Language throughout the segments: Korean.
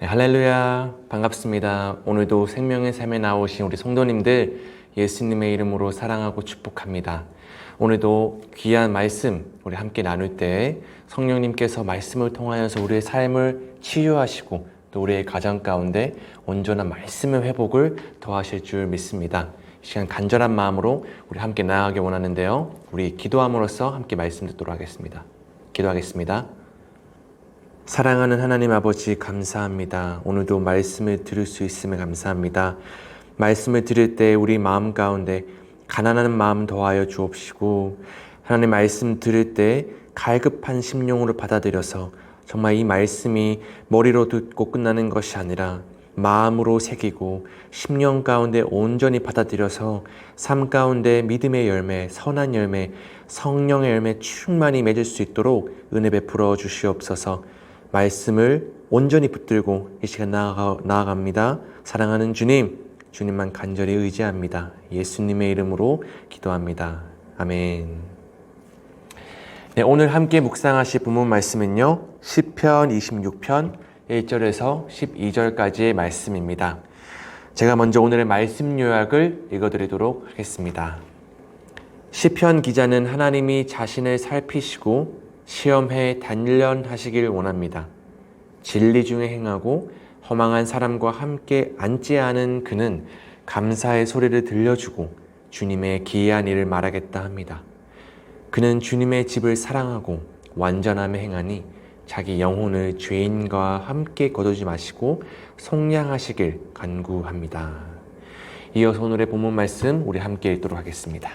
할렐루야, 반갑습니다. 오늘도 생명의 삶에 나오신 우리 성도님들 예수님의 이름으로 사랑하고 축복합니다. 오늘도 귀한 말씀 우리 함께 나눌 때 성령님께서 말씀을 통하여서 우리의 삶을 치유하시고 또 우리의 가정 가운데 온전한 말씀의 회복을 더하실 줄 믿습니다. 이 시간 간절한 마음으로 우리 함께 나아가기 원하는데요. 우리 기도함으로써 함께 말씀 듣도록 하겠습니다. 기도하겠습니다. 사랑하는 하나님 아버지 감사합니다. 오늘도 말씀을 들을 수 있음에 감사합니다. 말씀을 들을 때 우리 마음 가운데 가난한 마음 더하여 주옵시고 하나님 말씀 들을 때 갈급한 심령으로 받아들여서 정말 이 말씀이 머리로 듣고 끝나는 것이 아니라 마음으로 새기고 심령 가운데 온전히 받아들여서 삶 가운데 믿음의 열매, 선한 열매, 성령의 열매 충만히 맺을 수 있도록 은혜 베풀어 주시옵소서. 말씀을 온전히 붙들고 이 시간 나아갑니다. 사랑하는 주님, 주님만 간절히 의지합니다. 예수님의 이름으로 기도합니다. 아멘. 네, 오늘 함께 묵상하실 본문 말씀은요. 시편 26편 1절에서 12절까지의 말씀입니다. 제가 먼저 오늘의 말씀 요약을 읽어드리도록 하겠습니다. 시편 기자는 하나님이 자신을 살피시고 시험해 단련하시길 원합니다. 진리 중에 행하고 허망한 사람과 함께 앉지 않은 그는 감사의 소리를 들려주고 주님의 기이한 일을 말하겠다 합니다. 그는 주님의 집을 사랑하고 완전함에 행하니 자기 영혼을 죄인과 함께 거두지 마시고 속량하시길 간구합니다. 이어서 오늘의 본문 말씀 우리 함께 읽도록 하겠습니다.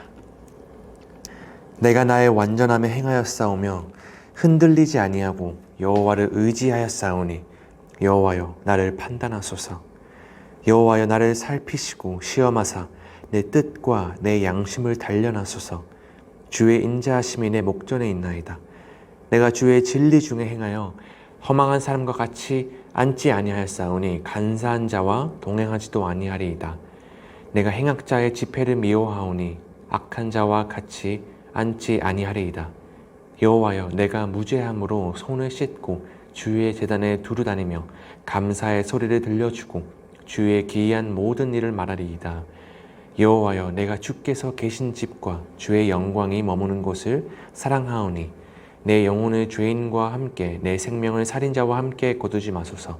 내가 나의 완전함에 행하였사오며 흔들리지 아니하고 여호와를 의지하였사오니 여호와여 나를 판단하소서. 여호와여 나를 살피시고 시험하사 내 뜻과 내 양심을 단련하소서. 주의 인자하심이 내 목전에 있나이다. 내가 주의 진리 중에 행하여 허망한 사람과 같이 앉지 아니하였사오니 간사한 자와 동행하지도 아니하리이다. 내가 행악자의 집회를 미워하오니 악한 자와 같이 앉지 아니하리이다. 여호와여 내가 무죄함으로 손을 씻고 주의 제단에 두루 다니며 감사의 소리를 들려주고 주의 기이한 모든 일을 말하리이다. 여호와여 내가 주께서 계신 집과 주의 영광이 머무는 곳을 사랑하오니 내 영혼을 죄인과 함께 내 생명을 살인자와 함께 거두지 마소서.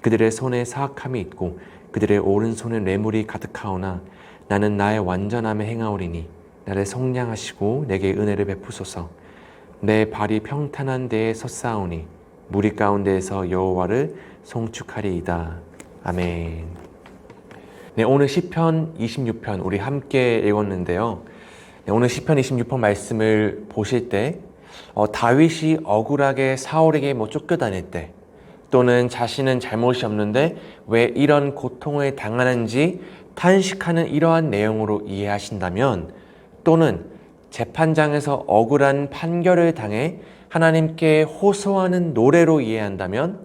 그들의 손에 사악함이 있고 그들의 오른손에 뇌물이 가득하오나 나는 나의 완전함에 행하오리니 나를 속량하시고 내게 은혜를 베푸소서. 내 발이 평탄한 데에 섰사오니 무리 가운데에서 여호와를 송축하리이다. 아멘. 네, 오늘 시편 26편 우리 함께 읽었는데요. 네, 오늘 시편 26편 말씀을 보실 때 다윗이 억울하게 사울에게 쫓겨다닐 때 또는 자신은 잘못이 없는데 왜 이런 고통을 당하는지 탄식하는 이러한 내용으로 이해하신다면 또는 재판장에서 억울한 판결을 당해 하나님께 호소하는 노래로 이해한다면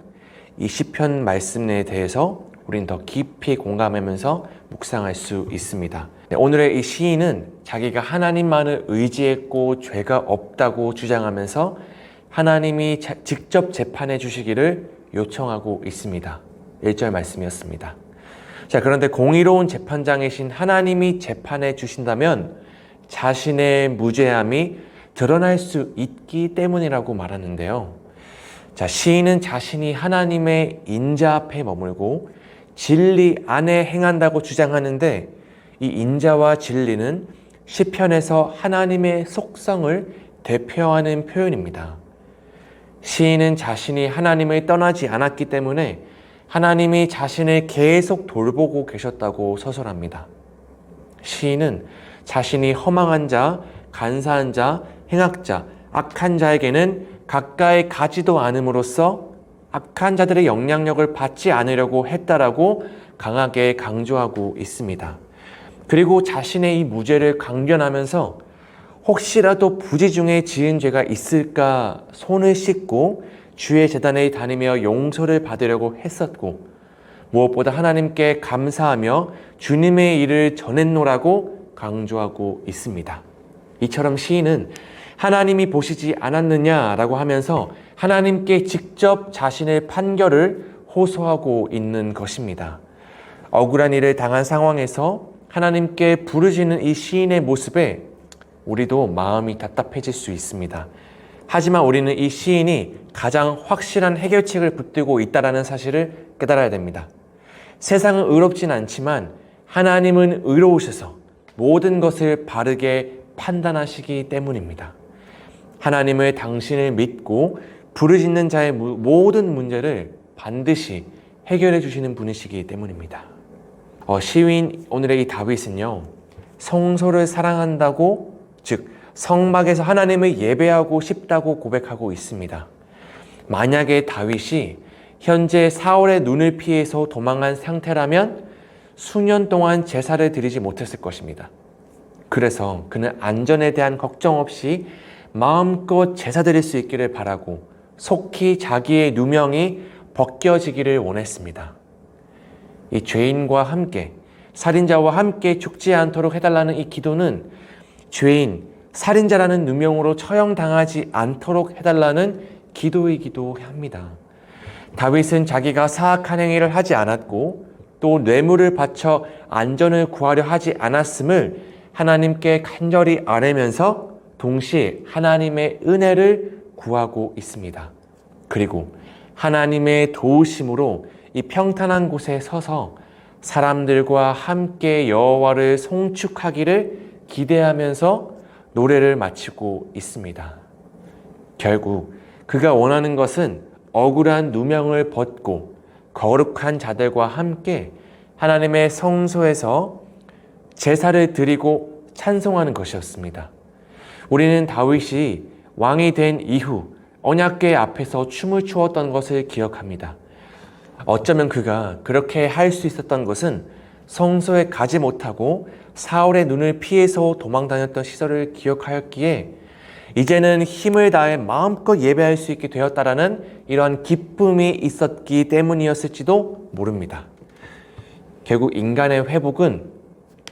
이 시편 말씀에 대해서 우린 더 깊이 공감하면서 묵상할 수 있습니다. 네, 오늘의 이 시인은 자기가 하나님만을 의지했고 죄가 없다고 주장하면서 하나님이 직접 재판해 주시기를 요청하고 있습니다. 1절 말씀이었습니다. 자, 그런데 공의로운 재판장이신 하나님이 재판해 주신다면 자신의 무죄함이 드러날 수 있기 때문이라고 말하는데요. 자, 시인은 자신이 하나님의 인자 앞에 머물고 진리 안에 행한다고 주장하는데 이 인자와 진리는 시편에서 하나님의 속성을 대표하는 표현입니다. 시인은 자신이 하나님을 떠나지 않았기 때문에 하나님이 자신을 계속 돌보고 계셨다고 서술합니다. 시인은 자신이 허망한 자, 간사한 자, 행악자, 악한 자에게는 가까이 가지도 않음으로써 악한 자들의 영향력을 받지 않으려고 했다라고 강하게 강조하고 있습니다. 그리고 자신의 이 무죄를 강변하면서 혹시라도 부지 중에 지은 죄가 있을까 손을 씻고 주의 제단에 다니며 용서를 받으려고 했었고 무엇보다 하나님께 감사하며 주님의 일을 전했노라고 강조하고 있습니다. 이처럼 시인은 하나님이 보시지 않았느냐라고 하면서 하나님께 직접 자신의 판결을 호소하고 있는 것입니다. 억울한 일을 당한 상황에서 하나님께 부르짖는 이 시인의 모습에 우리도 마음이 답답해질 수 있습니다. 하지만 우리는 이 시인이 가장 확실한 해결책을 붙들고 있다는 사실을 깨달아야 됩니다. 세상은 의롭진 않지만 하나님은 의로우셔서 모든 것을 바르게 판단하시기 때문입니다. 하나님을 당신을 믿고 부르짖는 자의 모든 문제를 반드시 해결해 주시는 분이시기 때문입니다. 시인 오늘의 이 다윗은요, 성소를 사랑한다고, 즉 성막에서 하나님을 예배하고 싶다고 고백하고 있습니다. 만약에 다윗이 현재 사울의 눈을 피해서 도망한 상태라면 수년 동안 제사를 드리지 못했을 것입니다. 그래서 그는 안전에 대한 걱정 없이 마음껏 제사 드릴 수 있기를 바라고 속히 자기의 누명이 벗겨지기를 원했습니다. 이 죄인과 함께, 살인자와 함께 죽지 않도록 해달라는 이 기도는 죄인, 살인자라는 누명으로 처형당하지 않도록 해달라는 기도이기도 합니다. 다윗은 자기가 사악한 행위를 하지 않았고 또 뇌물을 바쳐 안전을 구하려 하지 않았음을 하나님께 간절히 아뢰면서 동시에 하나님의 은혜를 구하고 있습니다. 그리고 하나님의 도우심으로 이 평탄한 곳에 서서 사람들과 함께 여호와를 송축하기를 기대하면서 노래를 마치고 있습니다. 결국 그가 원하는 것은 억울한 누명을 벗고 거룩한 자들과 함께 하나님의 성소에서 제사를 드리고 찬송하는 것이었습니다. 우리는 다윗이 왕이 된 이후 언약궤 앞에서 춤을 추었던 것을 기억합니다. 어쩌면 그가 그렇게 할 수 있었던 것은 성소에 가지 못하고 사울의 눈을 피해서 도망다녔던 시절을 기억하였기에 이제는 힘을 다해 마음껏 예배할 수 있게 되었다라는 이러한 기쁨이 있었기 때문이었을지도 모릅니다. 결국 인간의 회복은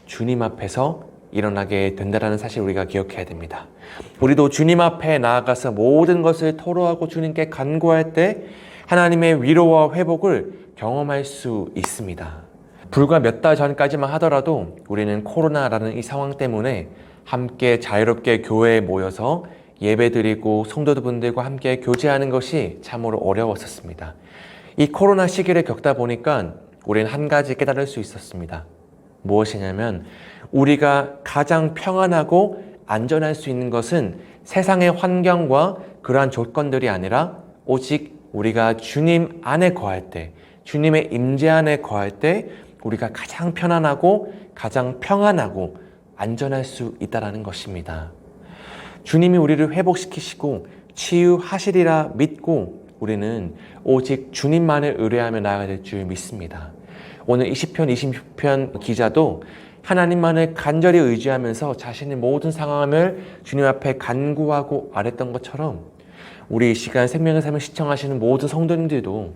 주님 앞에서 일어나게 된다는 사실 우리가 기억해야 됩니다. 우리도 주님 앞에 나아가서 모든 것을 토로하고 주님께 간구할 때 하나님의 위로와 회복을 경험할 수 있습니다. 불과 몇 달 전까지만 하더라도 우리는 코로나라는 이 상황 때문에 함께 자유롭게 교회에 모여서 예배드리고 성도분들과 함께 교제하는 것이 참으로 어려웠었습니다. 이 코로나 시기를 겪다 보니까 우리는 한 가지 깨달을 수 있었습니다. 무엇이냐면 우리가 가장 평안하고 안전할 수 있는 것은 세상의 환경과 그러한 조건들이 아니라 오직 우리가 주님 안에 거할 때, 주님의 임재 안에 거할 때 우리가 가장 편안하고 가장 평안하고 안전할 수 있다는 것입니다. 주님이 우리를 회복시키시고 치유하시리라 믿고 우리는 오직 주님만을 의뢰하며 나아가야 될 줄 믿습니다. 오늘 20편, 26편 기자도 하나님만을 간절히 의지하면서 자신의 모든 상황을 주님 앞에 간구하고 아랬던 것처럼 우리 이 시간 생명의 삶을 시청하시는 모든 성도님들도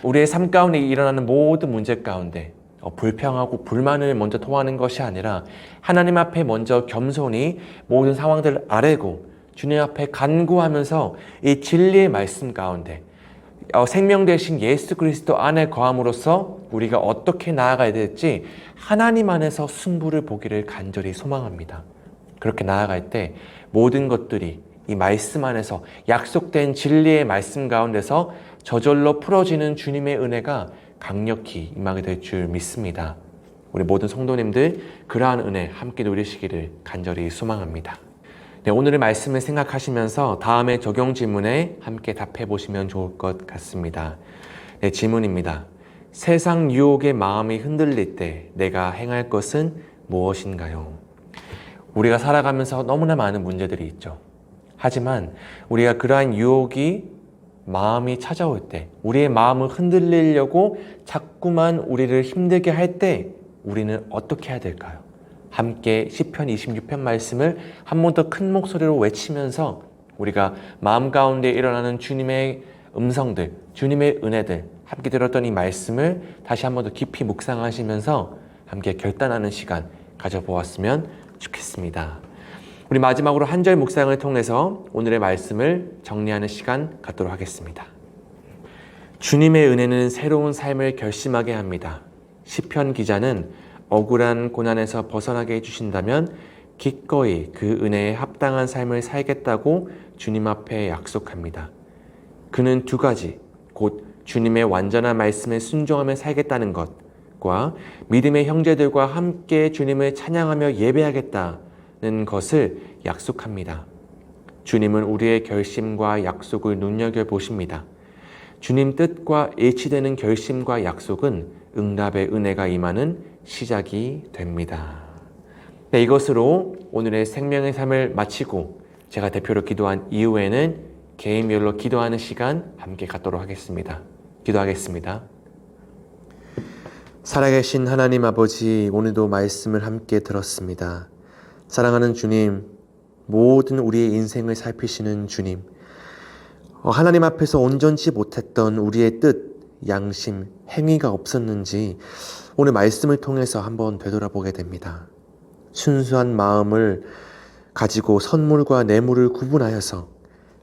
우리의 삶 가운데 일어나는 모든 문제 가운데 불평하고 불만을 먼저 토하는 것이 아니라 하나님 앞에 먼저 겸손히 모든 상황들을 아뢰고 주님 앞에 간구하면서 이 진리의 말씀 가운데 생명 되신 예수 그리스도 안에 거함으로써 우리가 어떻게 나아가야 될지 하나님 안에서 승부를 보기를 간절히 소망합니다. 그렇게 나아갈 때 모든 것들이 이 말씀 안에서 약속된 진리의 말씀 가운데서 저절로 풀어지는 주님의 은혜가 강력히 임하게 될 줄 믿습니다. 우리 모든 성도님들 그러한 은혜 함께 누리시기를 간절히 소망합니다. 네, 오늘의 말씀을 생각하시면서 다음의 적용 질문에 함께 답해 보시면 좋을 것 같습니다. 네, 질문입니다. 세상 유혹에 마음이 흔들릴 때 내가 행할 것은 무엇인가요? 우리가 살아가면서 너무나 많은 문제들이 있죠. 하지만 우리가 그러한 유혹이 마음이 찾아올 때, 우리의 마음을 흔들리려고 자꾸만 우리를 힘들게 할 때 우리는 어떻게 해야 될까요? 함께 시편 26편 말씀을 한 번 더 큰 목소리로 외치면서 우리가 마음 가운데 일어나는 주님의 음성들, 주님의 은혜들, 함께 들었던 이 말씀을 다시 한 번 더 깊이 묵상하시면서 함께 결단하는 시간 가져보았으면 좋겠습니다. 우리 마지막으로 한 절 묵상을 통해서 오늘의 말씀을 정리하는 시간 갖도록 하겠습니다. 주님의 은혜는 새로운 삶을 결심하게 합니다. 시편 기자는 억울한 고난에서 벗어나게 해주신다면 기꺼이 그 은혜에 합당한 삶을 살겠다고 주님 앞에 약속합니다. 그는 두 가지, 곧 주님의 완전한 말씀에 순종하며 살겠다는 것과 믿음의 형제들과 함께 주님을 찬양하며 예배하겠다는 것을 약속합니다. 주님은 우리의 결심과 약속을 눈여겨보십니다. 주님 뜻과 일치되는 결심과 약속은 응답의 은혜가 임하는 시작이 됩니다. 네, 이것으로 오늘의 생명의 삶을 마치고 제가 대표로 기도한 이후에는 개인별로 기도하는 시간 함께 갖도록 하겠습니다. 기도하겠습니다. 살아계신 하나님 아버지, 오늘도 말씀을 함께 들었습니다. 사랑하는 주님, 모든 우리의 인생을 살피시는 주님, 하나님 앞에서 온전치 못했던 우리의 뜻, 양심, 행위가 없었는지 오늘 말씀을 통해서 한번 되돌아보게 됩니다. 순수한 마음을 가지고 선물과 뇌물을 구분하여서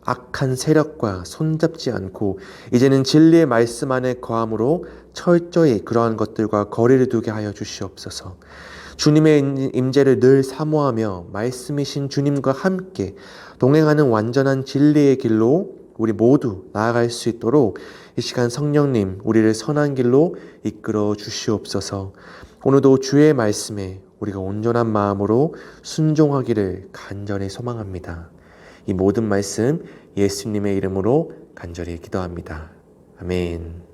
악한 세력과 손잡지 않고 이제는 진리의 말씀 안에 거함으로 철저히 그러한 것들과 거리를 두게 하여 주시옵소서. 주님의 임재를 늘 사모하며 말씀이신 주님과 함께 동행하는 완전한 진리의 길로 우리 모두 나아갈 수 있도록 이 시간 성령님 우리를 선한 길로 이끌어 주시옵소서. 오늘도 주의 말씀에 우리가 온전한 마음으로 순종하기를 간절히 소망합니다. 이 모든 말씀 예수님의 이름으로 간절히 기도합니다. 아멘.